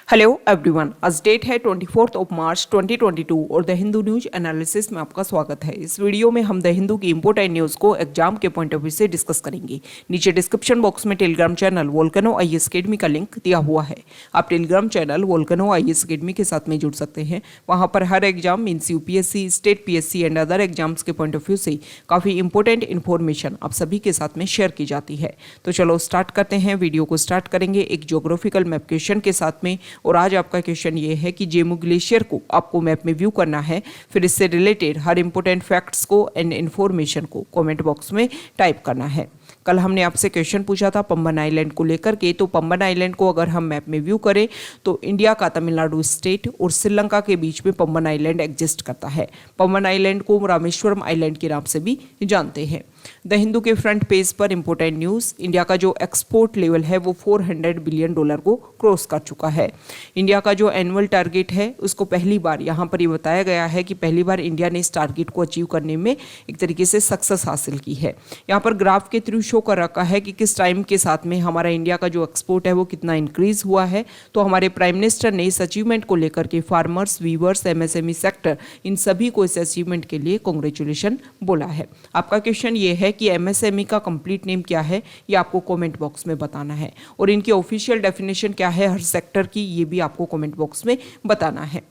Hello everyone, आज date है 24 मार्च 2022 और द हिंदू न्यूज एनालिसिस में आपका स्वागत है। इस वीडियो में हम द हिंदू की इंपोर्टेंट न्यूज़ को एग्जाम के पॉइंट ऑफ व्यू से डिस्कस करेंगे। नीचे डिस्क्रिप्शन बॉक्स में Telegram channel Volcano IAS Academy का लिंक दिया हुआ है। आप Telegram channel Volcano IAS Academy के साथ में जुड़ सकते हैं। वहाँ पर हर exam means UPSC, state PSC and other exams के पॉइंट ऑफ व्यू से काफ़ी इंपॉर्टेंट इन्फॉर्मेशन आप सभी के साथ में शेयर की जाती है। तो चलो स्टार्ट करते हैं। वीडियो को स्टार्ट करेंगे एक ज्योग्राफिकल मैप क्वेश्चन के साथ में। और आज आपका क्वेश्चन ये है कि जेमू ग्लेशियर को आपको मैप में व्यू करना है। फिर इससे रिलेटेड हर इंपॉर्टेंट फैक्ट्स को एंड इन्फॉर्मेशन को कमेंट बॉक्स में टाइप करना है। कल हमने आपसे क्वेश्चन पूछा था पम्बन आइलैंड को लेकर के। तो पम्बन आइलैंड को अगर हम मैप में व्यू करें तो इंडिया का तमिलनाडु स्टेट और श्रीलंका के बीच में पम्बन आइलैंड एग्जिस्ट करता है। पम्बन आइलैंड को रामेश्वरम आइलैंड के नाम से भी जानते हैं। द हिंदू के फ्रंट पेज पर इंपॉर्टेंट न्यूज़, इंडिया का जो एक्सपोर्ट लेवल है वो $400 बिलियन को क्रॉस कर चुका है। इंडिया का जो एनुअल टारगेट है उसको पहली बार यहाँ पर ये बताया गया है कि पहली बार इंडिया ने इस टारगेट को अचीव करने में एक तरीके से सक्सेस हासिल की है। यहाँ पर ग्राफ के थ्रू शो कर रखा है कि किस टाइम के साथ में हमारा इंडिया का जो एक्सपोर्ट है वो कितना इंक्रीज हुआ है। तो हमारे प्राइम मिनिस्टर ने इस अचीवमेंट को लेकर के फार्मर्स, वीवर्स, एमएसएमई सेक्टर, इन सभी को इस अचीवमेंट के लिए कांग्रेचुलेशन बोला है। आपका क्वेश्चन ये है कि एमएसएमई का कंप्लीट नेम क्या है, ये आपको कमेंट बॉक्स में बताना है। और इनकी ऑफिशियल डेफिनेशन क्या है हर सेक्टर की, ये भी आपको कमेंट बॉक्स में बताना है।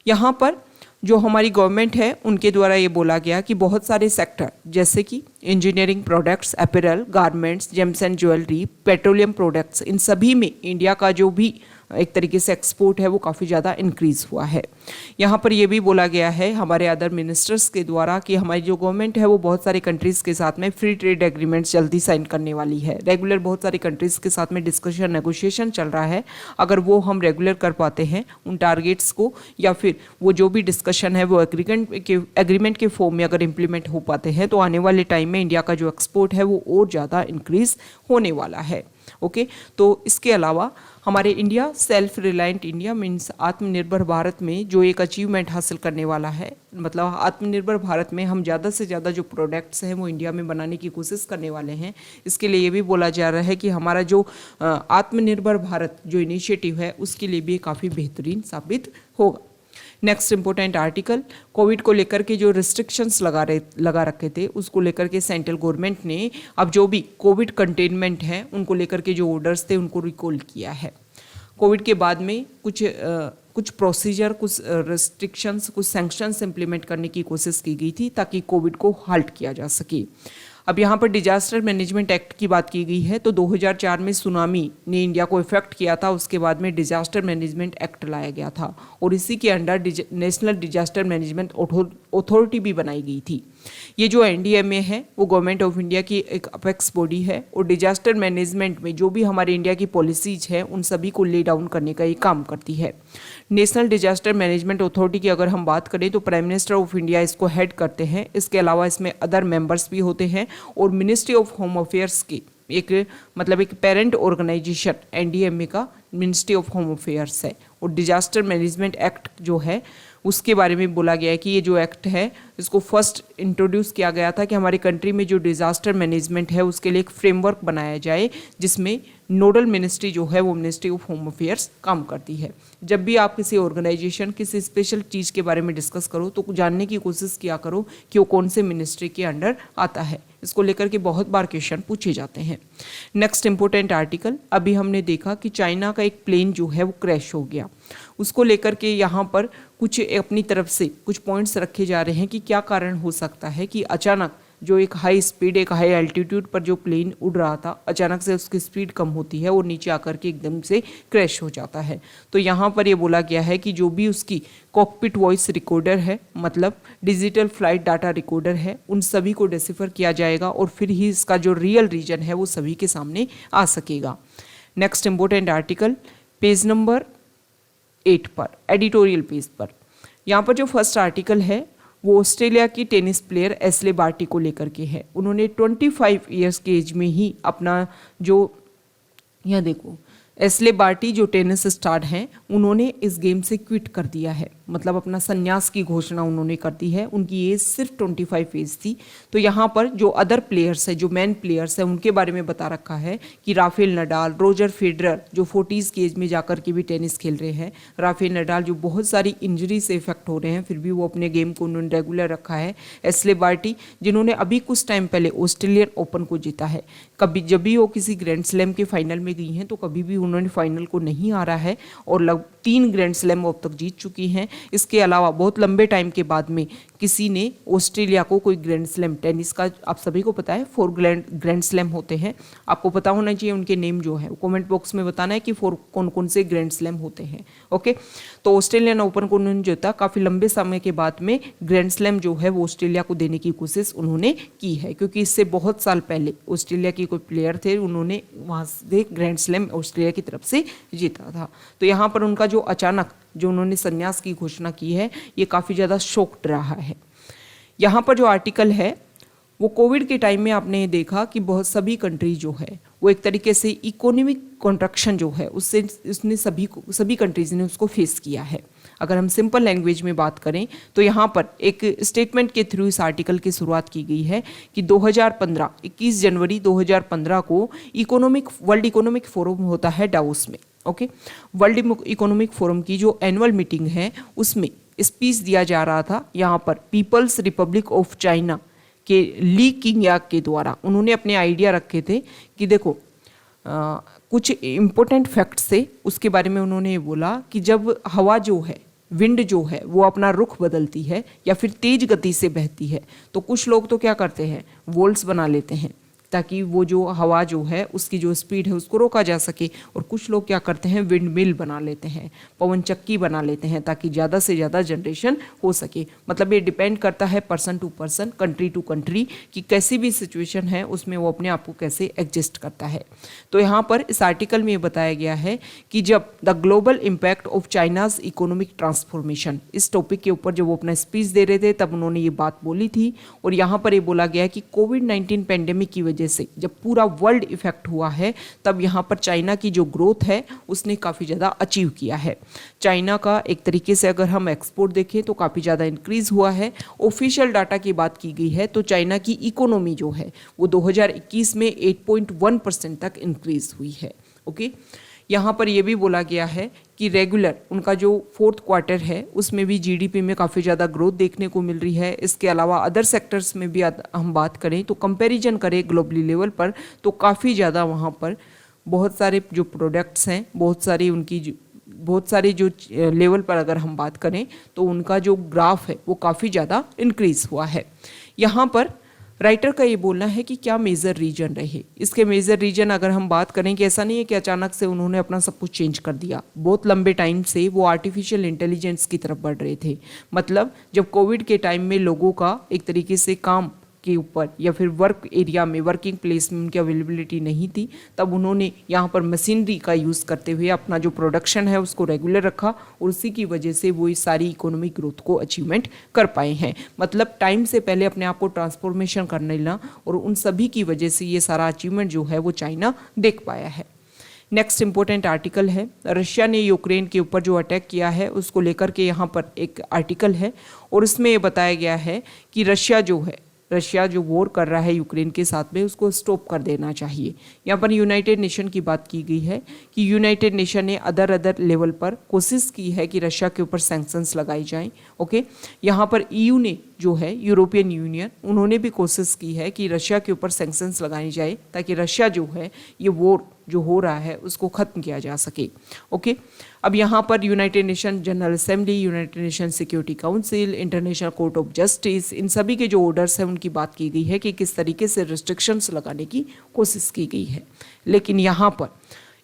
यहाँ पर जो हमारी गवर्नमेंट है उनके द्वारा ये बोला गया कि बहुत सारे सेक्टर जैसे कि engineering products, apparel, garments, gems and jewellery, petroleum products, इन सभी में इंडिया का जो भी एक तरीके से एक्सपोर्ट है वो काफ़ी ज़्यादा इंक्रीज़ हुआ है। यहाँ पर ये भी बोला गया है हमारे अदर मिनिस्टर्स के द्वारा कि हमारी जो गवर्नमेंट है वो बहुत सारी कंट्रीज़ के साथ में फ्री ट्रेड एग्रीमेंट्स जल्दी साइन करने वाली है। रेगुलर बहुत सारी कंट्रीज़ के साथ में डिस्कशन, नेगोशिएशन चल रहा है। अगर वो हम रेगुलर कर पाते हैं उन टारगेट्स को, या फिर वो जो भी डिस्कशन है वो एग्रीमेंट के फॉर्म में अगर इम्प्लीमेंट हो पाते हैं तो आने वाले टाइम में इंडिया का जो एक्सपोर्ट है वो और ज़्यादा इंक्रीज़ होने वाला है। ओके, तो इसके अलावा हमारे India self reliant India means आत्मनिर्भर भारत में जो एक अचीवमेंट हासिल करने वाला है, मतलब आत्मनिर्भर भारत में हम ज़्यादा से ज़्यादा जो प्रोडक्ट्स हैं वो इंडिया में बनाने की कोशिश करने वाले हैं। इसके लिए ये भी बोला जा रहा है कि हमारा जो आत्मनिर्भर भारत जो इनिशिएटिव है उसके लिए भी काफ़ी बेहतरीन साबित होगा। नेक्स्ट इंपॉर्टेंट आर्टिकल, कोविड को लेकर के जो रिस्ट्रिक्शंस लगा रखे थे उसको लेकर के सेंट्रल गवर्नमेंट ने अब जो भी कोविड कंटेनमेंट है उनको लेकर के जो ऑर्डर्स थे उनको रिकॉल किया है। कोविड के बाद में कुछ प्रोसीजर, कुछ रिस्ट्रिक्शंस, कुछ सैंक्शंस इम्प्लीमेंट करने की कोशिश की गई थी ताकि कोविड को हाल्ट किया जा सके। अब यहाँ पर डिजास्टर मैनेजमेंट एक्ट की बात की गई है। तो 2004 में सुनामी ने इंडिया को इफेक्ट किया था, उसके बाद में डिजास्टर मैनेजमेंट एक्ट लाया गया था और इसी के under national disaster management authority भी बनाई गई थी। ये जो एनडीएमए है वो गवर्नमेंट ऑफ इंडिया की एक अपेक्स बॉडी है और डिजास्टर मैनेजमेंट में जो भी हमारे इंडिया की पॉलिसीज है उन सभी को ले डाउन करने का ये काम करती है। नेशनल डिजास्टर मैनेजमेंट अथॉरिटी की अगर हम बात करें तो प्राइम मिनिस्टर ऑफ इंडिया इसको हेड करते हैं। इसके अलावा इसमें अदर मेंबर्स भी होते हैं और मिनिस्ट्री ऑफ होम अफेयर्स की एक पेरेंट ऑर्गेनाइजेशन एनडीएमए का मिनिस्ट्री ऑफ होम अफेयर्स है। और डिजास्टर मैनेजमेंट एक्ट जो है उसके बारे में बोला गया है कि ये जो एक्ट है इसको फर्स्ट इंट्रोड्यूस किया गया था कि हमारी कंट्री में जो डिजास्टर मैनेजमेंट है उसके लिए एक फ्रेमवर्क बनाया जाए जिसमें नोडल मिनिस्ट्री जो है वो मिनिस्ट्री ऑफ होम अफेयर्स काम करती है। जब भी आप किसी ऑर्गेनाइजेशन, किसी स्पेशल चीज़ के बारे में डिस्कस करो तो जानने की कोशिश किया करो कि वो कौन से मिनिस्ट्री के अंडर आता है। इसको लेकर के बहुत बार क्वेश्चन पूछे जाते हैं। नेक्स्ट इंपॉर्टेंट आर्टिकल, अभी हमने देखा कि चाइना का एक प्लेन जो है वो क्रैश हो गया। उसको लेकर के यहाँ पर कुछ अपनी तरफ से कुछ पॉइंट्स रखे जा रहे हैं कि क्या कारण हो सकता है कि अचानक जो एक हाई स्पीड, एक हाई एल्टीट्यूड पर जो प्लेन उड़ रहा था अचानक से उसकी स्पीड कम होती है और नीचे आकर के एकदम से क्रैश हो जाता है। तो यहाँ पर ये बोला गया है कि जो भी उसकी कॉकपिट वॉइस रिकॉर्डर है, मतलब डिजिटल फ्लाइट डाटा रिकॉर्डर है, उन सभी को डिसिफर किया जाएगा और फिर ही इसका जो रियल रीजन है वो सभी के सामने आ सकेगा। Next important article page number 8 पर, एडिटोरियल पेज पर, यहाँ पर जो फर्स्ट आर्टिकल है वो ऑस्ट्रेलिया की टेनिस प्लेयर एशले बार्टी को लेकर के है। उन्होंने 25 ईयर्स की एज में ही अपना जो, यहाँ देखो, एस्ले बार्टी जो टेनिस स्टार हैं उन्होंने इस गेम से क्विट कर दिया है, मतलब अपना संन्यास की घोषणा उन्होंने कर दी है। उनकी एज सिर्फ 25 एज थी। तो यहाँ पर जो अदर प्लेयर्स है, जो मेन प्लेयर्स है, उनके बारे में बता रखा है कि राफेल नडाल, रोजर फेडरर जो 40s की एज में जाकर के भी टेनिस खेल रहे हैं, राफेल नडाल जो बहुत सारी इंजरी से इफेक्ट हो रहे हैं फिर भी वो अपने गेम को उन्होंने रेगुलर रखा है, एस्ले बार्टी जिन्होंने अभी कुछ टाइम पहले ऑस्ट्रेलियन ओपन को जीता है। कभी जब भी वो किसी ग्रैंड स्लैम के फाइनल में गई हैं तो कभी भी उन्होंने फाइनल को नहीं हारा है और लगभग 3 ग्रैंड स्लैम अब तक जीत चुकी हैं। इसके अलावा बहुत लंबे टाइम के बाद में किसी ने ऑस्ट्रेलिया को कोई ग्रैंड स्लैम, टेनिस का आप सभी को पता है 4 ग्रैंड स्लैम होते हैं, आपको पता होना चाहिए उनके नेम जो है, कमेंट बॉक्स में बताना है कि 4 कौन कौन से ग्रैंड स्लैम होते हैं। ओके, तो ऑस्ट्रेलियन ओपन को उन्होंने जीता, काफ़ी लंबे समय के बाद में ग्रैंड स्लैम जो है वो ऑस्ट्रेलिया को देने की कोशिश उन्होंने की है, क्योंकि इससे बहुत साल पहले ऑस्ट्रेलिया के कोई प्लेयर थे, उन्होंने वहाँ से ग्रैंड स्लैम ऑस्ट्रेलिया की तरफ से जीता था। तो यहाँ पर उनका जो अचानक जो उन्होंने संन्यास की घोषणा की है ये काफ़ी ज़्यादा शॉक्ड रहा है। यहाँ पर जो आर्टिकल है वो कोविड के टाइम में आपने देखा कि बहुत सभी कंट्री जो है वो एक तरीके से इकोनॉमिक कॉन्ट्रैक्शन जो है उससे उसने सभी कंट्रीज ने उसको फेस किया है। अगर हम सिंपल लैंग्वेज में बात करें तो यहाँ पर एक स्टेटमेंट के थ्रू इस आर्टिकल की शुरुआत की गई है कि 2015 21 जनवरी 2015 को वर्ल्ड इकोनॉमिक फोरम होता है डावोस में। ओके, वर्ल्ड इकोनॉमिक फोरम की जो एनुअल मीटिंग है उसमें स्पीच दिया जा रहा था। यहाँ पर पीपल्स रिपब्लिक ऑफ चाइना के ली किंगयाक के द्वारा उन्होंने अपने आइडिया रखे थे कि देखो कुछ इम्पोर्टेंट फैक्ट्स थे, उसके बारे में उन्होंने ये बोला कि जब हवा जो है, विंड जो है वो अपना रुख बदलती है या फिर तेज गति से बहती है तो कुछ लोग तो क्या करते हैं, वॉल्स बना लेते हैं ताकि वो जो हवा जो है उसकी जो स्पीड है उसको रोका जा सके, और कुछ लोग क्या करते हैं, विंड मिल बना लेते हैं, पवन चक्की बना लेते हैं ताकि ज़्यादा से ज़्यादा जनरेशन हो सके। मतलब ये डिपेंड करता है person to person, country to country कि कैसी भी सिचुएशन है उसमें वो अपने आप को कैसे एडजस्ट करता है। तो यहाँ पर इस आर्टिकल में ये बताया गया है कि जब the global impact of China's economic transformation, इस टॉपिक के ऊपर जब वो अपना स्पीच दे रहे थे तब उन्होंने ये बात बोली थी। और यहाँ पर ये बोला गया कि कोविड-19 पैंडेमिक की वजह से जब पूरा वर्ल्ड इफेक्ट हुआ है तब यहाँ पर चाइना की जो ग्रोथ है उसने काफ़ी ज़्यादा अचीव किया है। चाइना का एक तरीके से अगर हम एक्सपोर्ट देखें तो काफ़ी ज़्यादा इंक्रीज हुआ है। ऑफिशियल डाटा की बात की गई है तो चाइना की इकोनॉमी जो है वो 2021 में 8.1% तक इंक्रीज हुई है। ओके, यहाँ पर यह भी बोला गया है कि रेगुलर उनका जो 4th क्वार्टर है उसमें भी जीडीपी में काफ़ी ज़्यादा ग्रोथ देखने को मिल रही है। इसके अलावा अदर सेक्टर्स में भी हम बात करें तो कंपैरिजन करें ग्लोबली लेवल पर तो काफ़ी ज़्यादा वहाँ पर बहुत सारे जो प्रोडक्ट्स हैं, बहुत सारे जो लेवल पर अगर हम बात करें तो उनका जो ग्राफ है वो काफ़ी ज़्यादा इंक्रीज हुआ है। यहाँ पर राइटर का ये बोलना है कि क्या मेजर रीजन रहे। इसके मेजर रीजन अगर हम बात करें कि ऐसा नहीं है कि अचानक से उन्होंने अपना सब कुछ चेंज कर दिया, बहुत लंबे टाइम से वो आर्टिफिशियल इंटेलिजेंस की तरफ बढ़ रहे थे। मतलब जब कोविड के टाइम में लोगों का एक तरीके से काम के ऊपर या फिर वर्क एरिया में, वर्किंग प्लेस में उनकी अवेलेबिलिटी नहीं थी, तब उन्होंने यहाँ पर मशीनरी का यूज़ करते हुए अपना जो प्रोडक्शन है उसको रेगुलर रखा और उसी की वजह से वो इस सारी इकोनॉमिक ग्रोथ को अचीवमेंट कर पाए हैं। मतलब टाइम से पहले अपने आप को ट्रांसफॉर्मेशन करने लेना और उन सभी की वजह से ये सारा अचीवमेंट जो है वो चाइना देख पाया है। नेक्स्ट इंपॉर्टेंट आर्टिकल है, रशिया ने यूक्रेन के ऊपर जो अटैक किया है उसको लेकर के यहाँ पर एक आर्टिकल है और इसमें ये बताया गया है कि रशिया जो वॉर कर रहा है यूक्रेन के साथ में उसको स्टॉप कर देना चाहिए। यहाँ पर यूनाइटेड नेशन की बात की गई है कि यूनाइटेड नेशन ने अदर लेवल पर कोशिश की है कि रशिया के ऊपर सैंक्शंस लगाई जाएं। ओके, यहाँ पर ईयू ने जो है, यूरोपियन यूनियन, उन्होंने भी कोशिश की है कि रशिया के ऊपर सैंक्शंस लगाई जाए ताकि रशिया जो है ये वॉर जो हो रहा है उसको ख़त्म किया जा सके। ओके, अब यहाँ पर United Nation General Assembly, United Nation Security Council, International Court of Justice, इन सभी के जो ऑर्डर्स हैं उनकी बात की गई है कि किस तरीके से रिस्ट्रिक्शंस लगाने की कोशिश की गई है। लेकिन यहाँ पर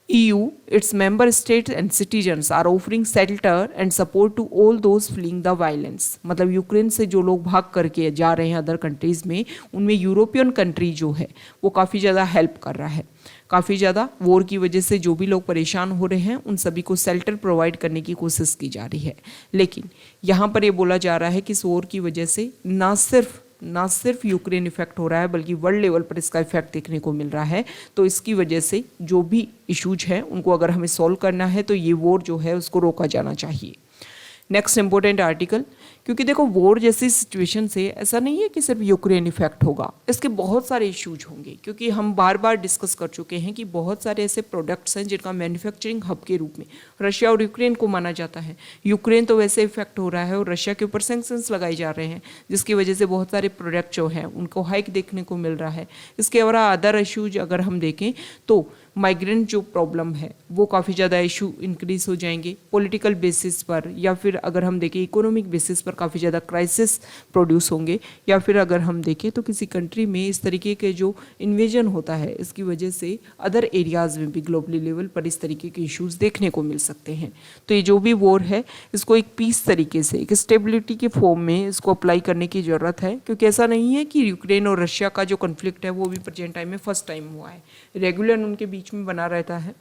EU, its member states and citizens are offering shelter and support to all those fleeing the violence। मतलब यूक्रेन से जो लोग भाग करके जा रहे हैं अदर कंट्रीज़ में, उनमें यूरोपियन कंट्री जो है वो काफ़ी ज़्यादा हेल्प कर रहा है। काफ़ी ज़्यादा वॉर की वजह से जो भी लोग परेशान हो रहे हैं उन सभी को शेल्टर प्रोवाइड करने की कोशिश की जा रही है। लेकिन यहाँ पर ये बोला जा रहा है कि इस वॉर की वजह से ना सिर्फ ना सिर्फ यूक्रेन इफेक्ट हो रहा है बल्कि वर्ल्ड लेवल पर इसका इफेक्ट देखने को मिल रहा है। तो इसकी वजह से जो भी इश्यूज हैं उनको अगर हमें सॉल्व करना है तो ये वॉर जो है उसको रोका जाना चाहिए। नेक्स्ट इंपॉर्टेंट आर्टिकल, क्योंकि देखो वॉर जैसी सिचुएशन से ऐसा नहीं है कि सिर्फ यूक्रेन इफेक्ट होगा, इसके बहुत सारे इश्यूज होंगे, क्योंकि हम बार बार डिस्कस कर चुके हैं कि बहुत सारे ऐसे प्रोडक्ट्स हैं जिनका मैन्युफैक्चरिंग हब के रूप में रशिया और यूक्रेन को माना जाता है। यूक्रेन तो वैसे इफेक्ट हो रहा है और रशिया के ऊपर सैंक्शंस लगाए जा रहे हैं, जिसकी वजह से बहुत सारे प्रोडक्ट जो हैं उनको हाइक देखने को मिल रहा है। इसके अलावा अदर इश्यूज अगर हम देखें तो माइग्रेंट जो प्रॉब्लम है वो काफ़ी ज़्यादा इशू इंक्रीज हो जाएंगे पॉलिटिकल बेसिस पर, या फिर अगर हम देखें इकोनॉमिक बेसिस पर काफ़ी ज़्यादा क्राइसिस प्रोड्यूस होंगे, या फिर अगर हम देखें तो किसी कंट्री में इस तरीके के जो इन्वेजन होता है इसकी वजह से अदर एरियाज़ में भी ग्लोबली लेवल पर इस तरीके के इश्यूज देखने को मिल सकते हैं। तो ये जो भी वॉर है इसको एक पीस तरीके से, एक स्टेबिलिटी के फॉर्म में इसको अप्लाई करने की ज़रूरत है, क्योंकि ऐसा नहीं है कि यूक्रेन और रशिया का जो कन्फ्लिक्ट है वो भी प्रेजेंट टाइम में फर्स्ट टाइम हुआ है, रेगुलर उनके बीच में बना रहता है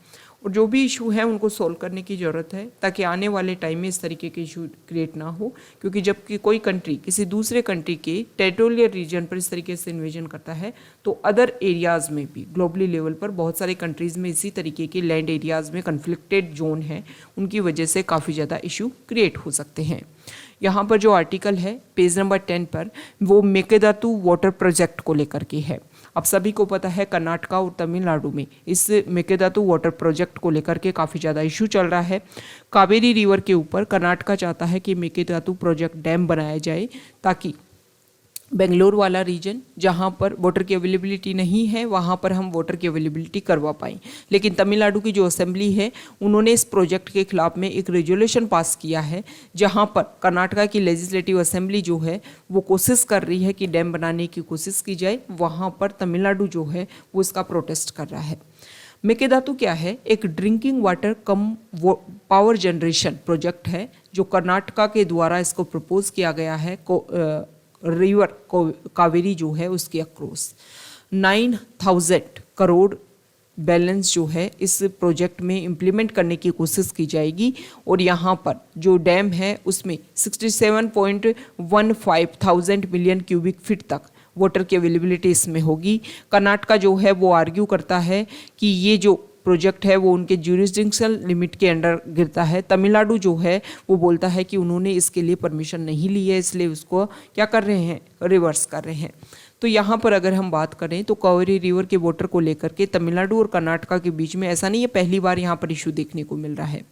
और जो भी इशू है उनको सॉल्व करने की ज़रूरत है ताकि आने वाले टाइम में इस तरीके के इशू क्रिएट ना हो। क्योंकि जब कि कोई कंट्री किसी दूसरे कंट्री के टेरिटोरियल रीजन पर इस तरीके से इन्वेजन करता है तो अदर एरियाज़ में भी ग्लोबली लेवल पर बहुत सारे कंट्रीज़ में इसी तरीके के लैंड एरियाज़ में कन्फ्लिक्टेड जोन है, उनकी वजह से काफ़ी ज़्यादा इशू क्रिएट हो सकते हैं। यहाँ पर जो आर्टिकल है पेज नंबर 10 पर वो मेकेदातु वाटर प्रोजेक्ट को लेकर के है। अब सभी को पता है कर्नाटका और तमिलनाडु में इस मेकेदातु वाटर प्रोजेक्ट को लेकर के काफ़ी ज़्यादा इशू चल रहा है। कावेरी रिवर के ऊपर कर्नाटका चाहता है कि मेकेदातु प्रोजेक्ट डैम बनाया जाए ताकि बेंगलोर वाला रीजन जहाँ पर वाटर की अवेलेबिलिटी नहीं है वहाँ पर हम वाटर की अवेलेबिलिटी करवा पाएँ। लेकिन तमिलनाडु की जो असेंबली है उन्होंने इस प्रोजेक्ट के खिलाफ में एक रेजोल्यूशन पास किया है, जहाँ पर कर्नाटका की लेजिस्लेटिव असेंबली जो है वो कोशिश कर रही है कि डैम बनाने की कोशिश की जाए, वहाँ पर तमिलनाडु जो है वो इसका प्रोटेस्ट कर रहा है। मेकेदातु क्या है? एक drinking water cum power generation project है जो कर्नाटका के द्वारा इसको प्रपोज किया गया है रिवर कावेरी जो है उसके अक्रॉस 9,000 करोड़ बैलेंस जो है इस प्रोजेक्ट में इम्प्लीमेंट करने की कोशिश की जाएगी और यहाँ पर जो डैम है उसमें 67.15 थाउजेंड मिलियन क्यूबिक फीट तक वाटर की अवेलेबिलिटी इसमें होगी। कर्नाटका जो है वो आर्ग्यू करता है कि ये जो प्रोजेक्ट है वो उनके ज्यूरिसडिक्शनल लिमिट के अंडर गिरता है। तमिलनाडु जो है वो बोलता है कि उन्होंने इसके लिए परमिशन नहीं ली है, इसलिए उसको क्या कर रहे हैं, रिवर्स कर रहे हैं। तो यहाँ पर अगर हम बात करें तो कावेरी रिवर के वाटर को लेकर के तमिलनाडु और कर्नाटका के बीच में ऐसा नहीं है पहली बार यहाँ पर इशू देखने को मिल रहा है,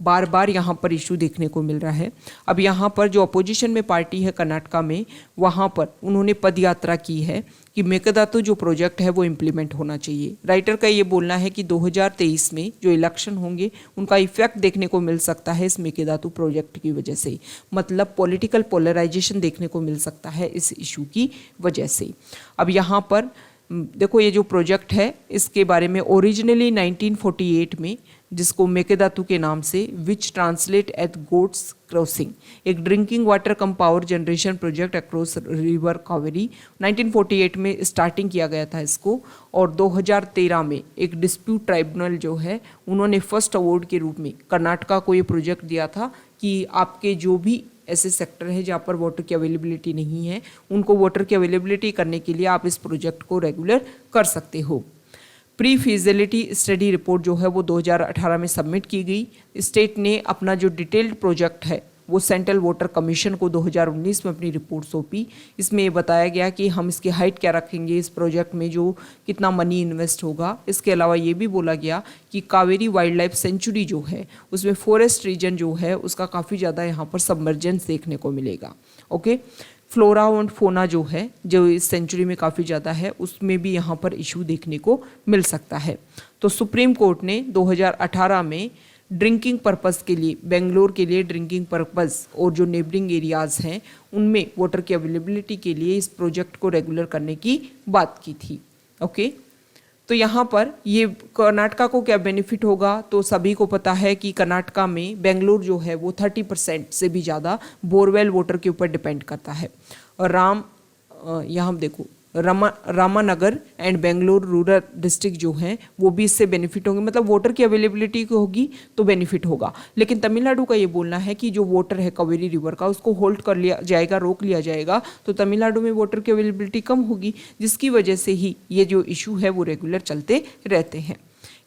बार बार यहाँ पर इशू देखने को मिल रहा है। अब यहाँ पर जो अपोजिशन में पार्टी है कर्नाटका में, वहाँ पर उन्होंने पदयात्रा की है कि मेकेदातु जो प्रोजेक्ट है वो इम्प्लीमेंट होना चाहिए। राइटर का ये बोलना है कि 2023 में जो इलेक्शन होंगे उनका इफेक्ट देखने को मिल सकता है इस मेकेदातु प्रोजेक्ट की वजह से, मतलब पॉलिटिकल पोलराइजेशन देखने को मिल सकता है इस इशू की वजह से। अब यहाँ पर देखो ये जो प्रोजेक्ट है इसके बारे में ओरिजिनली 1948 में, जिसको मेकेदातु के नाम से which translate at goats crossing, एक drinking water cum power generation project across river Kaveri 1948 में स्टार्टिंग किया गया था इसको, और 2013 में एक डिस्प्यूट ट्राइब्यूनल जो है उन्होंने फर्स्ट अवार्ड के रूप में कर्नाटका को ये प्रोजेक्ट दिया था कि आपके जो भी ऐसे सेक्टर है जहाँ पर वाटर की अवेलेबिलिटी नहीं है उनको वाटर की अवेलेबिलिटी करने के लिए आप इस प्रोजेक्ट को रेगुलर कर सकते हो। प्री फिजिबिलिटी स्टडी रिपोर्ट जो है वो 2018 में सबमिट की गई। स्टेट ने अपना जो डिटेल्ड प्रोजेक्ट है वो सेंट्रल वाटर कमीशन को 2019 में अपनी रिपोर्ट सौंपी। इसमें ये बताया गया कि हम इसकी हाइट क्या रखेंगे, इस प्रोजेक्ट में जो कितना मनी इन्वेस्ट होगा। इसके अलावा ये भी बोला गया कि कावेरी वाइल्ड लाइफ सेंचुरी जो है उसमें फॉरेस्ट रीजन जो है उसका काफ़ी ज़्यादा यहाँ पर सबमर्जेंस देखने को मिलेगा। ओके, फ्लोरा और फोना जो है जो इस सेंचुरी में काफ़ी ज़्यादा है उसमें भी यहाँ पर इशू देखने को मिल सकता है। तो सुप्रीम कोर्ट ने 2018 में ड्रिंकिंग पर्पस के लिए बेंगलोर के लिए ड्रिंकिंग पर्पस और जो नेबरिंग एरियाज़ हैं उनमें वाटर की अवेलेबिलिटी के लिए इस प्रोजेक्ट को रेगुलर करने की बात की थी। ओके, तो यहाँ पर ये कर्नाटका को क्या बेनिफिट होगा, तो सभी को पता है कि कर्नाटका में बेंगलोर जो है वो 30% से भी ज़्यादा बोरवेल वाटर के ऊपर डिपेंड करता है। और यहाँ देखो Ramanagar and Bangalore rural district जो हैं वो भी इससे बेनिफिट होंगे, मतलब वाटर की अवेलेबिलिटी होगी तो बेनिफिट होगा। लेकिन तमिलनाडु का ये बोलना है कि जो वाटर है कावेरी रिवर का उसको होल्ड कर लिया जाएगा, रोक लिया जाएगा, तो तमिलनाडु में वाटर की अवेलेबिलिटी कम होगी, जिसकी वजह से ही ये जो इशू है वो रेगुलर चलते रहते हैं।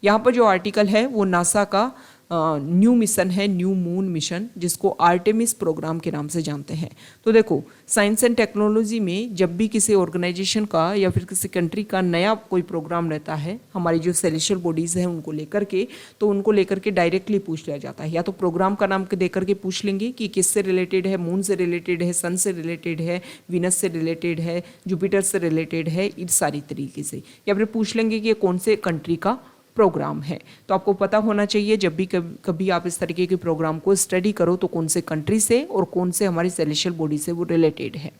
यहाँ पर जो आर्टिकल है वो नासा का न्यू मिशन है, न्यू मून मिशन, जिसको आर्टेमिस प्रोग्राम के नाम से जानते हैं। तो देखो, साइंस एंड टेक्नोलॉजी में जब भी किसी ऑर्गेनाइजेशन का या फिर किसी कंट्री का नया कोई प्रोग्राम रहता है, हमारी जो सेलेस्टियल बॉडीज़ हैं उनको लेकर के, तो उनको लेकर के डायरेक्टली पूछ लिया जाता है। या तो प्रोग्राम का नाम दे करके पूछ लेंगे कि किससे रिलेटेड है, मून से रिलेटेड है, सन से रिलेटेड है, वीनस से रिलेटेड है, जुपिटर से रिलेटेड है, इस सारी तरीके से। या फिर पूछ लेंगे कि ये कौन से कंट्री का प्रोग्राम है। तो आपको पता होना चाहिए जब भी कभी आप इस तरीके के प्रोग्राम को स्टडी करो तो कौन से कंट्री से और कौन से हमारी सेलेस्टियल बॉडी से वो रिलेटेड है।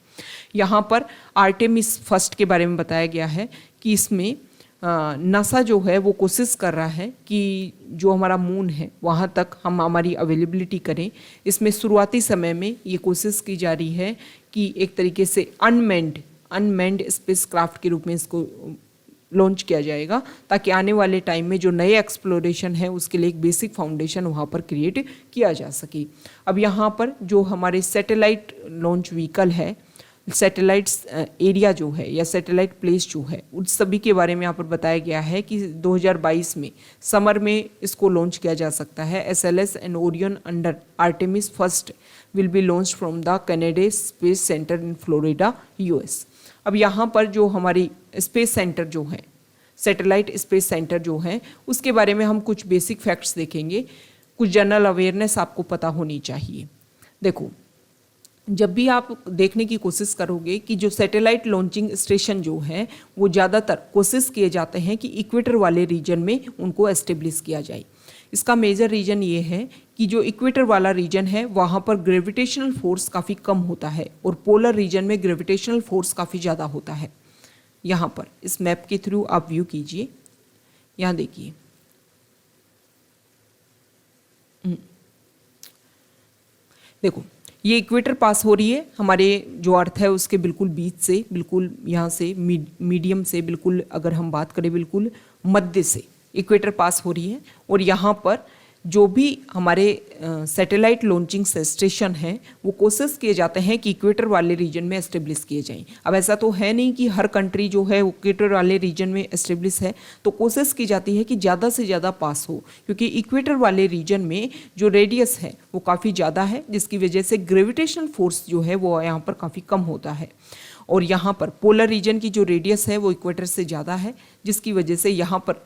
यहाँ पर आर्टेमिस फर्स्ट के बारे में बताया गया है कि इसमें नासा जो है वो कोशिश कर रहा है कि जो हमारा मून है वहाँ तक हम हमारी अवेलेबिलिटी करें। इसमें शुरुआती समय में ये कोशिश की जा रही है कि एक तरीके से अनमैन्ड स्पेसक्राफ्ट के रूप में इसको लॉन्च किया जाएगा, ताकि आने वाले टाइम में जो नए एक्सप्लोरेशन है उसके लिए एक बेसिक फाउंडेशन वहाँ पर क्रिएट किया जा सके। अब यहाँ पर जो हमारे सैटेलाइट लॉन्च व्हीकल है, सैटेलाइट्स एरिया जो है या सैटेलाइट प्लेस जो है, उन सभी के बारे में यहाँ पर बताया गया है कि 2022 में समर में इसको लॉन्च किया जा सकता है। SLS and Orion under Artemis first will be launch from the Canada space centre in Florida, US। अब यहाँ पर जो हमारी स्पेस सेंटर जो है, सैटेलाइट स्पेस सेंटर जो है, उसके बारे में हम कुछ बेसिक फैक्ट्स देखेंगे। कुछ जनरल अवेयरनेस आपको पता होनी चाहिए। देखो, जब भी आप देखने की कोशिश करोगे कि जो सैटेलाइट लॉन्चिंग स्टेशन जो है वो ज़्यादातर कोशिश किए जाते हैं कि इक्वेटर वाले रीजन में उनको एस्टेब्लिश किया जाए। इसका मेजर रीज़न ये है कि जो इक्वेटर वाला रीजन है वहाँ पर ग्रेविटेशनल फोर्स काफ़ी कम होता है और पोलर रीजन में ग्रेविटेशनल फोर्स काफ़ी ज़्यादा होता है। यहाँ पर इस मैप के थ्रू आप व्यू कीजिए, यहाँ देखिए, देखो ये इक्वेटर पास हो रही है हमारे जो अर्थ है उसके बिल्कुल बीच से, बिल्कुल यहाँ से मीडियम से, बिल्कुल अगर हम बात करें बिल्कुल मध्य से इक्वेटर पास हो रही है। और यहाँ पर जो भी हमारे सैटेलाइट लॉन्चिंग स्टेशन हैं वो कोशिश किए जाते हैं कि इक्वेटर वाले रीजन में एस्टेब्लिश किए जाएं। अब ऐसा तो है नहीं कि हर कंट्री जो है इक्वेटर वाले रीजन में एस्टेब्लिश है, तो कोशिश की जाती है कि ज़्यादा से ज़्यादा पास हो, क्योंकि इक्वेटर वाले रीजन में जो रेडियस है वो काफ़ी ज़्यादा है, जिसकी वजह से ग्रेविटेशनल फोर्स जो है वो यहाँ पर काफ़ी कम होता है। और यहाँ पर पोलर रीजन की जो रेडियस है वो इक्वेटर से ज़्यादा है, जिसकी वजह से यहाँ पर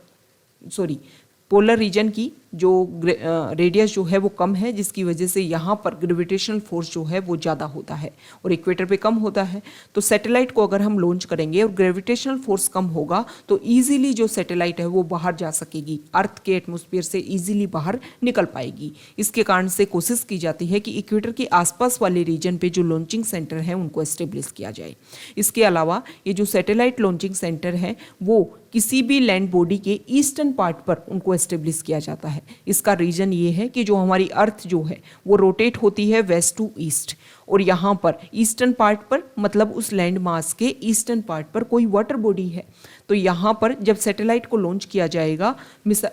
पोलर रीजन की जो रेडियस जो है वो कम है, जिसकी वजह से यहाँ पर ग्रेविटेशनल फोर्स जो है वो ज़्यादा होता है और इक्वेटर पे कम होता है। तो सैटेलाइट को अगर हम लॉन्च करेंगे और ग्रेविटेशनल फोर्स कम होगा तो ईजिली जो सैटेलाइट है वो बाहर जा सकेगी, अर्थ के एटमॉस्फेयर से ईजिली बाहर निकल पाएगी। इसके कारण से कोशिश की जाती है कि इक्वेटर के आसपास वाले रीजन पे जो लॉन्चिंग सेंटर है उनको एस्टेब्लिश किया जाए। इसके अलावा ये जो सैटेलाइट लॉन्चिंग सेंटर है वो किसी भी लैंड बॉडी के ईस्टर्न पार्ट पर उनको एस्टेब्लिश किया जाता है। इसका रीज़न ये है कि जो हमारी अर्थ जो है वो रोटेट होती है वेस्ट टू ईस्ट, और यहाँ पर ईस्टर्न पार्ट पर मतलब उस लैंड मास के ईस्टर्न पार्ट पर कोई वाटर बॉडी है। तो यहाँ पर जब सैटेलाइट को लॉन्च किया जाएगा,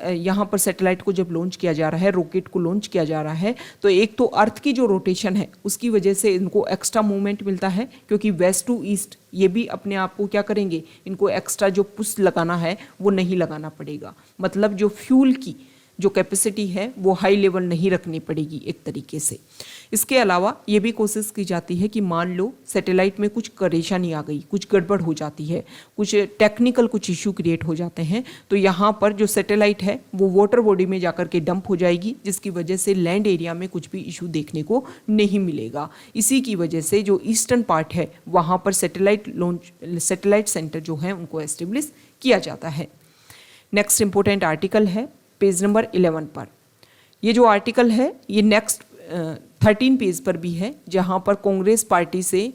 यहाँ पर सैटेलाइट को जब लॉन्च किया जा रहा है, रॉकेट को लॉन्च किया जा रहा है, तो एक तो अर्थ की जो रोटेशन है उसकी वजह से इनको एक्स्ट्रा मूवमेंट मिलता है, क्योंकि वेस्ट टू ईस्ट ये भी अपने आप को क्या करेंगे, इनको एक्स्ट्रा जो पुश लगाना है वो नहीं लगाना पड़ेगा। मतलब जो फ्यूल की जो कैपेसिटी है वो हाई लेवल नहीं रखनी पड़ेगी एक तरीके से। इसके अलावा ये भी कोशिश की जाती है कि मान लो सैटेलाइट में कुछ परेशानी आ गई, कुछ गड़बड़ हो जाती है, कुछ टेक्निकल कुछ इशू क्रिएट हो जाते हैं, तो यहाँ पर जो सैटेलाइट है वो वाटर बॉडी में जाकर के डंप हो जाएगी, जिसकी वजह से लैंड एरिया में कुछ भी इशू देखने को नहीं मिलेगा। इसी की वजह से जो ईस्टर्न पार्ट है वहाँ पर सैटेलाइट सेंटर जो है उनको एस्टेब्लिश किया जाता है। नेक्स्ट इंपॉर्टेंट आर्टिकल है पेज नंबर 11 पर। ये जो आर्टिकल है ये नेक्स्ट 13 पेज पर भी है, जहाँ पर कांग्रेस पार्टी से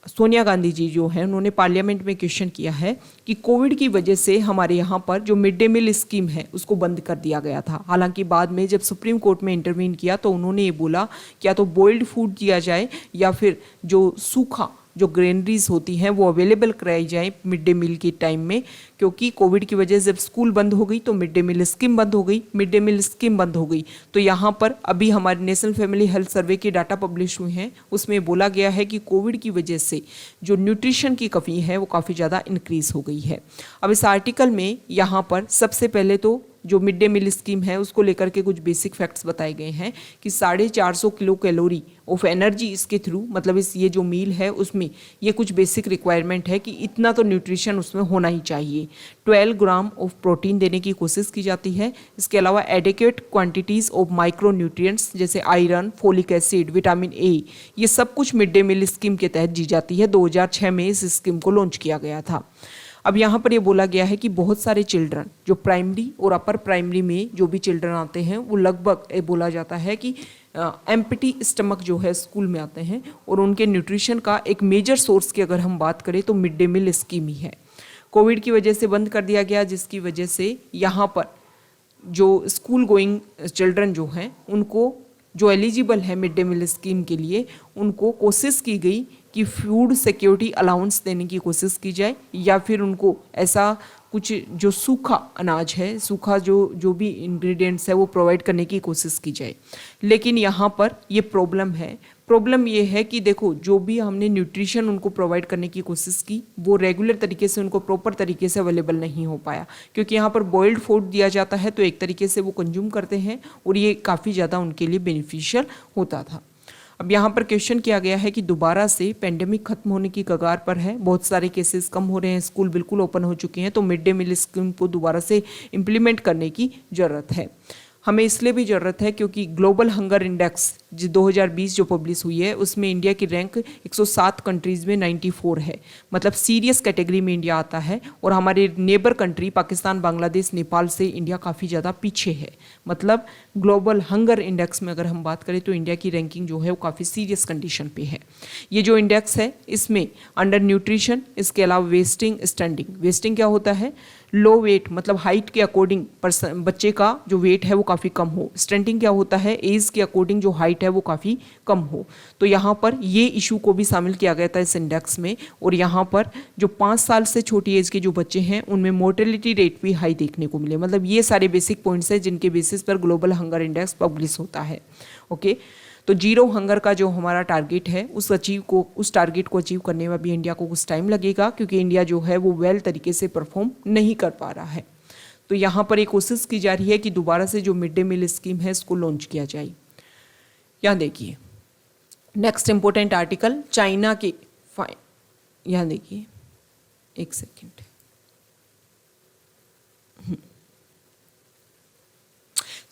सोनिया गांधी जी जो है उन्होंने पार्लियामेंट में क्वेश्चन किया है कि कोविड की वजह से हमारे यहाँ पर जो मिड डे मील स्कीम है उसको बंद कर दिया गया था। हालांकि बाद में जब सुप्रीम कोर्ट में इंटरवीन किया तो उन्होंने ये बोला कि या तो बॉइल्ड फूड दिया जाए या फिर जो सूखा जो ग्रेनरीज होती हैं वो अवेलेबल कराई जाए मिड डे मील के टाइम में, क्योंकि कोविड की वजह से जब स्कूल बंद हो गई तो मिड डे मील स्कीम बंद हो गई, मिड डे मील स्कीम बंद हो गई। तो यहाँ पर अभी हमारे नेशनल फैमिली हेल्थ सर्वे के डाटा पब्लिश हुए हैं, उसमें बोला गया है कि कोविड की वजह से जो न्यूट्रिशन की कमी है वो काफ़ी ज़्यादा इंक्रीज हो गई है। अब इस आर्टिकल में यहाँ पर सबसे पहले तो जो मिड डे मील स्कीम है उसको लेकर के कुछ बेसिक फैक्ट्स बताए गए हैं कि 450 किलो कैलोरी ऑफ एनर्जी इसके थ्रू, मतलब इस ये जो मील है उसमें ये कुछ बेसिक रिक्वायरमेंट है कि इतना तो न्यूट्रिशन उसमें होना ही चाहिए। 12 ग्राम ऑफ प्रोटीन देने की कोशिश की जाती है। इसके अलावा adequate quantities of micro nutrients जैसे iron, folic acid, vitamin A, ये सब कुछ मिड डे मील स्कीम के तहत दी जाती है। 2006 में इस स्कीम को लॉन्च किया गया था। अब यहाँ पर ये बोला गया है कि बहुत सारे चिल्ड्रन जो प्राइमरी और अपर प्राइमरी में जो भी चिल्ड्रन आते हैं वो लगभग बोला जाता है कि एम्प्टी स्टमक जो है स्कूल में आते हैं, और उनके न्यूट्रिशन का एक मेजर सोर्स की अगर हम बात करें तो मिड डे मील स्कीम ही है। कोविड की वजह से बंद कर दिया गया, जिसकी वजह से यहाँ पर जो स्कूल गोइंग चिल्ड्रन जो हैं उनको जो एलिजिबल है मिड डे मील स्कीम के लिए, उनको कोशिश की गई कि फूड सिक्योरिटी अलाउंस देने की कोशिश की जाए, या फिर उनको ऐसा कुछ जो सूखा अनाज है, सूखा जो भी इंग्रेडिएंट्स है वो प्रोवाइड करने की कोशिश की जाए। लेकिन यहाँ पर ये प्रॉब्लम ये है कि देखो जो भी हमने न्यूट्रिशन उनको प्रोवाइड करने की कोशिश की वो रेगुलर तरीके से उनको प्रॉपर तरीके से अवेलेबल नहीं हो पाया, क्योंकि यहाँ पर बॉइल्ड फूड दिया जाता है तो एक तरीके से वो कंज्यूम करते हैं और ये काफ़ी ज़्यादा उनके लिए बेनिफिशियल होता था। अब यहाँ पर क्वेश्चन किया गया है कि दोबारा से पेंडेमिक खत्म होने की कगार पर है, बहुत सारे केसेस कम हो रहे हैं, स्कूल बिल्कुल ओपन हो चुके हैं, तो मिड डे मील स्कीम को दोबारा से इम्प्लीमेंट करने की ज़रूरत है। हमें इसलिए भी ज़रूरत है क्योंकि ग्लोबल हंगर इंडेक्स जो 2020 जो पब्लिश हुई है उसमें इंडिया की रैंक 107 कंट्रीज़ में 94 है, मतलब सीरियस कैटेगरी में इंडिया आता है, और हमारे नेबर कंट्री पाकिस्तान, बांग्लादेश, नेपाल से इंडिया काफ़ी ज़्यादा पीछे है। मतलब ग्लोबल हंगर इंडेक्स में अगर हम बात करें तो इंडिया की रैंकिंग जो है वो काफ़ी सीरियस कंडीशन पे है। ये जो इंडेक्स है इसमें अंडर न्यूट्रिशन, इसके अलावा वेस्टिंग, स्टैंडिंग। वेस्टिंग क्या होता है? लो वेट, मतलब हाइट के अकॉर्डिंग बच्चे का जो वेट है वो काफ़ी कम हो। स्टंटिंग क्या होता है? एज के अकॉर्डिंग जो हाइट है वो काफ़ी कम हो। तो यहाँ पर ये इशू को भी शामिल किया गया था इस इंडेक्स में, और यहाँ पर जो 5 साल से छोटी एज के जो बच्चे हैं उनमें मोर्टेलिटी रेट भी हाई देखने को मिले। मतलब ये सारे बेसिक पॉइंट्स हैं जिनके बेसिस पर ग्लोबल हंगर इंडेक्स पब्लिश होता है। ओके, तो जीरो हंगर का जो हमारा टारगेट है उस टारगेट को अचीव करने में भी इंडिया को कुछ टाइम लगेगा, क्योंकि इंडिया जो है वो वेल तरीके से परफॉर्म नहीं कर पा रहा है। तो यहाँ पर एक कोशिश की जा रही है कि दोबारा से जो मिड डे मील स्कीम है इसको लॉन्च किया जाए। यहाँ देखिए नेक्स्ट इंपॉर्टेंट आर्टिकल चाइना के यहाँ देखिए, एक सेकेंड,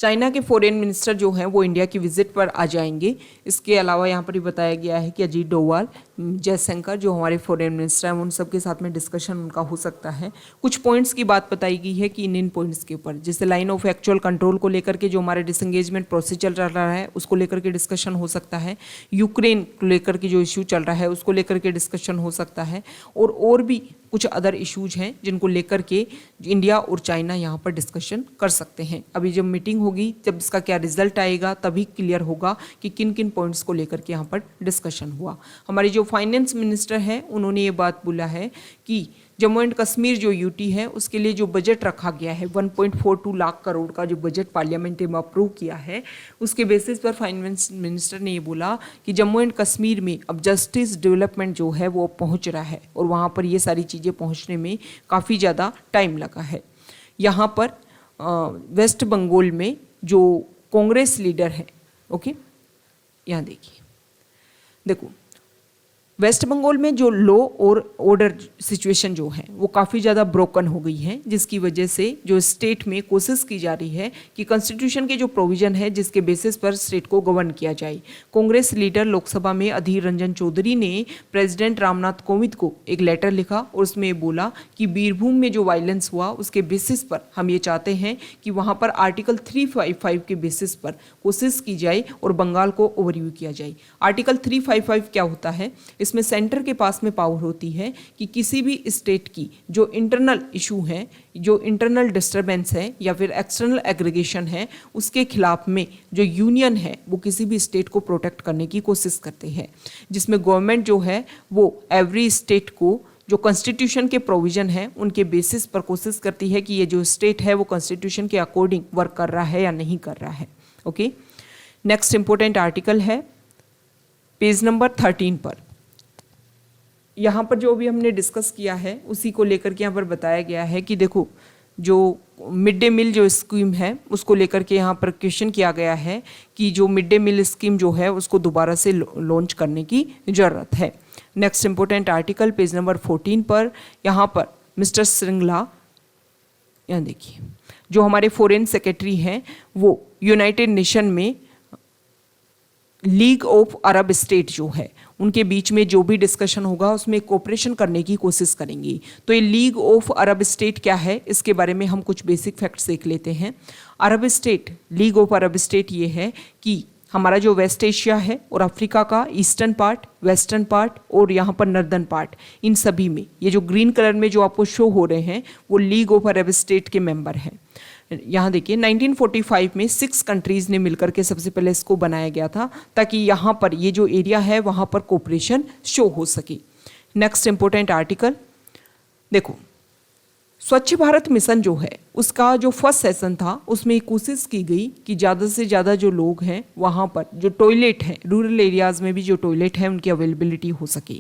चाइना के फॉरेन मिनिस्टर जो हैं वो इंडिया की विजिट पर आ जाएंगे। इसके अलावा यहाँ पर भी बताया गया है कि अजीत डोवाल, जयशंकर जो हमारे फॉरेन मिनिस्टर हैं उन सब के साथ में डिस्कशन उनका हो सकता है। कुछ पॉइंट्स की बात बताई गई है कि इन पॉइंट्स के ऊपर, जैसे लाइन ऑफ एक्चुअल कंट्रोल को लेकर के जो हमारे डिसंगेजमेंट प्रोसेस चल रहा है उसको लेकर के डिस्कशन हो सकता है। यूक्रेन को लेकर के जो इशू चल रहा है उसको लेकर के डिस्कशन हो सकता है, और भी कुछ अदर इश्यूज हैं जिनको लेकर के इंडिया और चाइना यहाँ पर डिस्कशन कर सकते हैं। अभी जब मीटिंग होगी, जब इसका क्या रिजल्ट आएगा तभी क्लियर होगा कि किन किन पॉइंट्स को लेकर के यहाँ पर डिस्कशन हुआ। हमारे जो फाइनेंस मिनिस्टर हैं उन्होंने ये बात बोला है कि जम्मू एंड कश्मीर जो यूटी है उसके लिए जो बजट रखा गया है 1.42 लाख करोड़ का जो बजट पार्लियामेंट में अप्रूव किया है, उसके बेसिस पर फाइनेंस मिनिस्टर ने ये बोला कि जम्मू एंड कश्मीर में अब जस्टिस डेवलपमेंट जो है वो पहुंच रहा है, और वहाँ पर ये सारी चीज़ें पहुँचने में काफ़ी ज़्यादा टाइम लगा है। यहाँ पर वेस्ट बंगाल में जो कांग्रेस लीडर है, ओके यहाँ देखो वेस्ट बंगाल में जो लॉ और ऑर्डर सिचुएशन जो है वो काफ़ी ज़्यादा ब्रोकन हो गई है, जिसकी वजह से जो स्टेट में कोशिश की जा रही है कि कॉन्स्टिट्यूशन के जो प्रोविज़न है जिसके बेसिस पर स्टेट को गवर्न किया जाए। कांग्रेस लीडर लोकसभा में अधीर रंजन चौधरी ने प्रेसिडेंट रामनाथ कोविंद को एक लेटर लिखा और उसमें बोला कि बीरभूम में जो वायलेंस हुआ उसके बेसिस पर हम ये चाहते हैं कि वहाँ पर आर्टिकल 355 के बेसिस पर कोशिश की जाए और बंगाल को ओवरव्यू किया जाए। आर्टिकल 355 क्या होता है? इसमें सेंटर के पास में पावर होती है कि किसी भी स्टेट की जो इंटरनल इशू है, जो इंटरनल डिस्टरबेंस है या फिर एक्सटर्नल एग्रीगेशन है, उसके खिलाफ में जो यूनियन है वो किसी भी स्टेट को प्रोटेक्ट करने की कोशिश करते हैं, जिसमें गवर्नमेंट जो है वो एवरी स्टेट को जो कॉन्स्टिट्यूशन के प्रोविजन है उनके बेसिस पर कोशिश करती है कि ये जो स्टेट है वो कॉन्स्टिट्यूशन के अकॉर्डिंग वर्क कर रहा है या नहीं कर रहा है। ओके, नेक्स्ट इंपॉर्टेंट आर्टिकल है पेज नंबर 13 पर। यहाँ पर जो भी हमने डिस्कस किया है उसी को लेकर के यहाँ पर बताया गया है कि देखो जो मिड डे मील जो स्कीम है उसको लेकर के यहाँ पर क्वेश्चन किया गया है कि जो मिड डे मील स्कीम जो है उसको दोबारा से लॉन्च करने की ज़रूरत है। Next important article page number 14 पर, यहाँ पर मिस्टर श्रृंगला, यहाँ देखिए जो हमारे फॉरेन सेक्रेटरी हैं वो यूनाइटेड नेशन में लीग ऑफ अरब स्टेट जो है उनके बीच में जो भी डिस्कशन होगा उसमें कोऑपरेशन करने की कोशिश करेंगी। तो ये लीग ऑफ अरब स्टेट क्या है इसके बारे में हम कुछ बेसिक फैक्ट्स देख लेते हैं। Arab state, League of Arab State ये है कि हमारा जो वेस्ट एशिया है और अफ्रीका का ईस्टर्न पार्ट, वेस्टर्न पार्ट और यहाँ पर नर्दर्न पार्ट, इन सभी में ये जो ग्रीन कलर में जो आपको शो हो रहे हैं वो लीग ऑफ अरब स्टेट के मेंबर हैं। यहाँ देखिए 1945 में 6 कंट्रीज ने मिलकर के सबसे पहले इसको बनाया गया था ताकि यहाँ पर ये जो एरिया है वहाँ पर कोऑपरेशन शो हो सके। नेक्स्ट इंपॉर्टेंट आर्टिकल देखो, स्वच्छ भारत मिशन जो है उसका जो फर्स्ट सेशन था उसमें कोशिश की गई कि ज़्यादा से ज़्यादा जो लोग हैं वहाँ पर जो टॉयलेट हैं, रूरल एरियाज़ में भी जो टॉयलेट है उनकी अवेलेबिलिटी हो सके।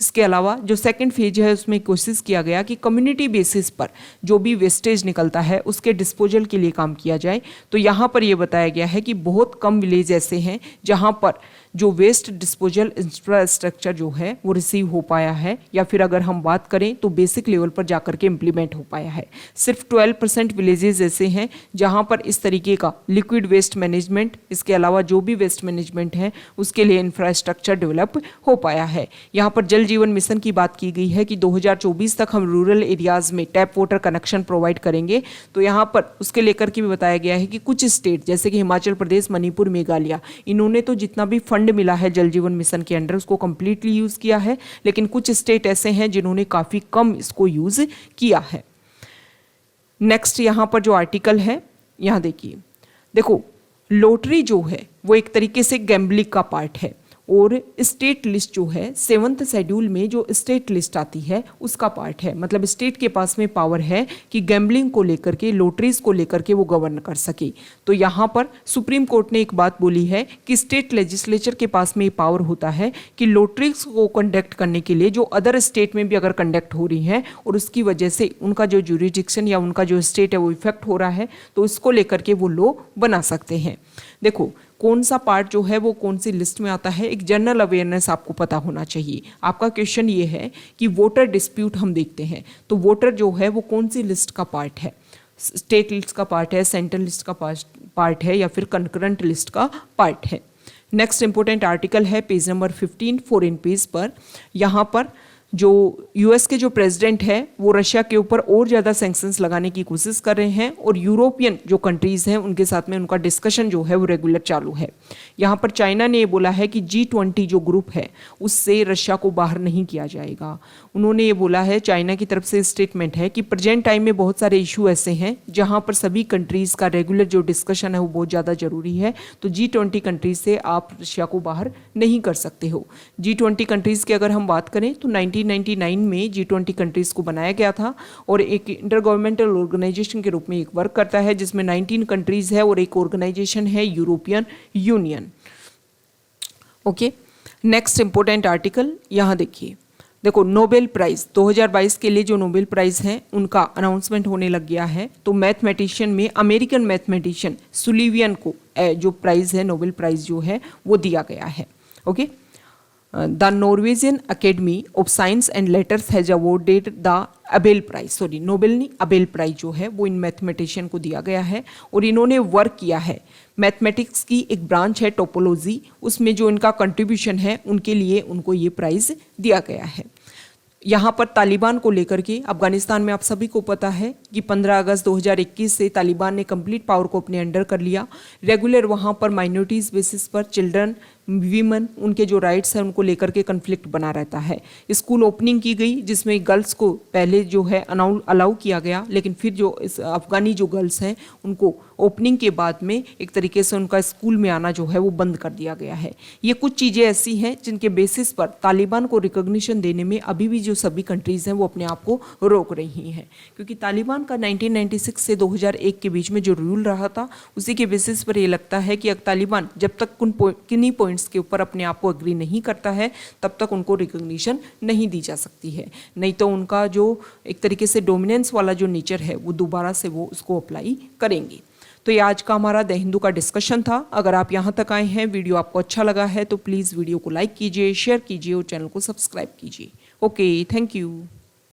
इसके अलावा जो सेकंड फेज है उसमें कोशिश किया गया कि कम्युनिटी बेसिस पर जो भी वेस्टेज निकलता है उसके डिस्पोजल के लिए काम किया जाए। तो यहाँ पर यह बताया गया है कि बहुत कम विलेज ऐसे हैं जहाँ पर जो वेस्ट डिस्पोजल इंफ्रास्ट्रक्चर जो है वो रिसीव हो पाया है, या फिर अगर हम बात करें तो बेसिक लेवल पर जाकर के इम्प्लीमेंट हो पाया है। सिर्फ 12% विलेजेस ऐसे हैं जहां पर इस तरीके का लिक्विड वेस्ट मैनेजमेंट, इसके अलावा जो भी वेस्ट मैनेजमेंट है उसके लिए इंफ्रास्ट्रक्चर डेवलप हो पाया है। यहाँ पर जल जीवन मिशन की बात की गई है कि 2024 तक हम रूरल एरियाज में टैप वाटर कनेक्शन प्रोवाइड करेंगे। तो यहाँ पर उसके लेकर के भी बताया गया है कि कुछ स्टेट जैसे कि हिमाचल प्रदेश, मणिपुर, मेघालय, इन्होंने तो जितना भी फंड मिला है जल जीवन मिशन के अंडर उसको कंप्लीटली यूज किया है, लेकिन कुछ स्टेट ऐसे हैं जिन्होंने काफी कम इसको यूज किया है। नेक्स्ट यहाँ पर जो आर्टिकल है यहाँ देखिए, देखो लॉटरी जो है वो एक तरीके से गैम्बलिंग का पार्ट है और स्टेट लिस्ट जो है 7th शेड्यूल में जो स्टेट लिस्ट आती है उसका पार्ट है। मतलब स्टेट के पास में पावर है कि गैम्बलिंग को लेकर के, लॉटरीज को लेकर के वो गवर्न कर सके। तो यहाँ पर सुप्रीम कोर्ट ने एक बात बोली है कि स्टेट लेजिस्लेचर के पास में ये पावर होता है कि लॉटरीज को कंडक्ट करने के लिए जो अदर स्टेट में भी अगर कंडक्ट हो रही हैं और उसकी वजह से उनका जो ज्यूरिडिक्शन या उनका जो स्टेट है वो इफेक्ट हो रहा है तो इसको लेकर के वो लॉ बना सकते हैं। देखो कौन सा पार्ट जो है वो कौन सी लिस्ट में आता है, एक जनरल अवेयरनेस आपको पता होना चाहिए। आपका क्वेश्चन ये है कि वोटर डिस्प्यूट हम देखते हैं तो वोटर जो है वो कौन सी लिस्ट का पार्ट है, स्टेट लिस्ट का पार्ट है, सेंट्रल लिस्ट का पार्ट है या फिर कंकरेंट लिस्ट का पार्ट है। नेक्स्ट इंपॉर्टेंट आर्टिकल है पेज नंबर 15 फॉरेन पेज पर। यहाँ पर जो यूएस के जो प्रेसिडेंट है वो रशिया के ऊपर और ज़्यादा सैंक्शंस लगाने की कोशिश कर रहे हैं और यूरोपियन जो कंट्रीज़ हैं उनके साथ में उनका डिस्कशन जो है वो रेगुलर चालू है। यहाँ पर चाइना ने ये बोला है कि G20 जो ग्रुप है उससे रशिया को बाहर नहीं किया जाएगा। उन्होंने ये बोला है, चाइना की तरफ से स्टेटमेंट है कि प्रेजेंट टाइम में बहुत सारे इशू ऐसे हैं जहाँ पर सभी कंट्रीज़ का रेगुलर जो डिस्कशन है वो बहुत ज़्यादा ज़रूरी है। तो G20 कंट्रीज से आप रशिया को बाहर नहीं कर सकते हो। G20 कंट्रीज़ की अगर हम बात करें तो 1999 में G20 कंट्रीज़ को बनाया गया था और एक इंटर गवर्नमेंटल ऑर्गेनाइजेशन के रूप में एक वर्क करता है जिसमें 19 कंट्रीज़ है और एक ऑर्गेनाइजेशन है European union. Okay, next important article यहाँ देखिए, देखो नोबेल प्राइज़ 2022 के लिए जो नोबेल प्राइज़ हैं उनका अनाउंसमेंट होने लग गया है। तो मैथमेटिशियन में अमेरिकन मैथमेटिशियन सुलिवियन को जो प्राइज़ है, नोबेल प्राइज़ जो है वो दिया गया है। Okay, the Norwegian Academy of Science and Letters has awarded the Abel Prize, sorry Nobel नहीं, अबेल प्राइज जो है वो इन मैथमेटिशियन को दिया गया है और इन्होंने वर्क किया है। मैथमेटिक्स की एक ब्रांच है टोपोलॉजी, उसमें जो इनका कंट्रीब्यूशन है उनके लिए उनको ये प्राइज़ दिया गया है। यहाँ पर तालिबान को लेकर के अफगानिस्तान में आप सभी को पता है कि 15 अगस्त 2021 से तालिबान ने कंप्लीट पावर को अपने अंडर कर लिया। रेगुलर वहाँ पर माइनॉरिटीज़ बेसिस पर चिल्ड्रन वीमेन, उनके जो राइट्स हैं उनको लेकर के कन्फ्लिक्ट बना रहता है। स्कूल ओपनिंग की गई जिसमें गर्ल्स को पहले जो है अलाउ किया गया, लेकिन फिर जो इस अफगानी जो गर्ल्स हैं उनको ओपनिंग के बाद में एक तरीके से उनका स्कूल में आना जो है वो बंद कर दिया गया है। ये कुछ चीज़ें ऐसी हैं जिनके बेसिस पर तालिबान को रिकॉग्निशन देने में अभी भी जो सभी कंट्रीज़ हैं वो अपने आप को रोक रही हैं, क्योंकि तालिबान का 1996 से 2001 के बीच में जो रूल रहा था उसी के बेसिस पर ये लगता है कि तालिबान जब तक किन्हीं पॉइंट्स के ऊपर अपने आप को एग्री नहीं करता है तब तक उनको रिकॉग्निशन नहीं दी जा सकती है, नहीं तो उनका जो एक तरीके से डोमिनेंस वाला जो नेचर है वो दोबारा से वो उसको अप्लाई करेंगे। तो ये आज का हमारा द हिंदू का डिस्कशन था। अगर आप यहाँ तक आए हैं, वीडियो आपको अच्छा लगा है तो प्लीज़ वीडियो को लाइक कीजिए, शेयर कीजिए और चैनल को सब्सक्राइब कीजिए। Okay, thank you.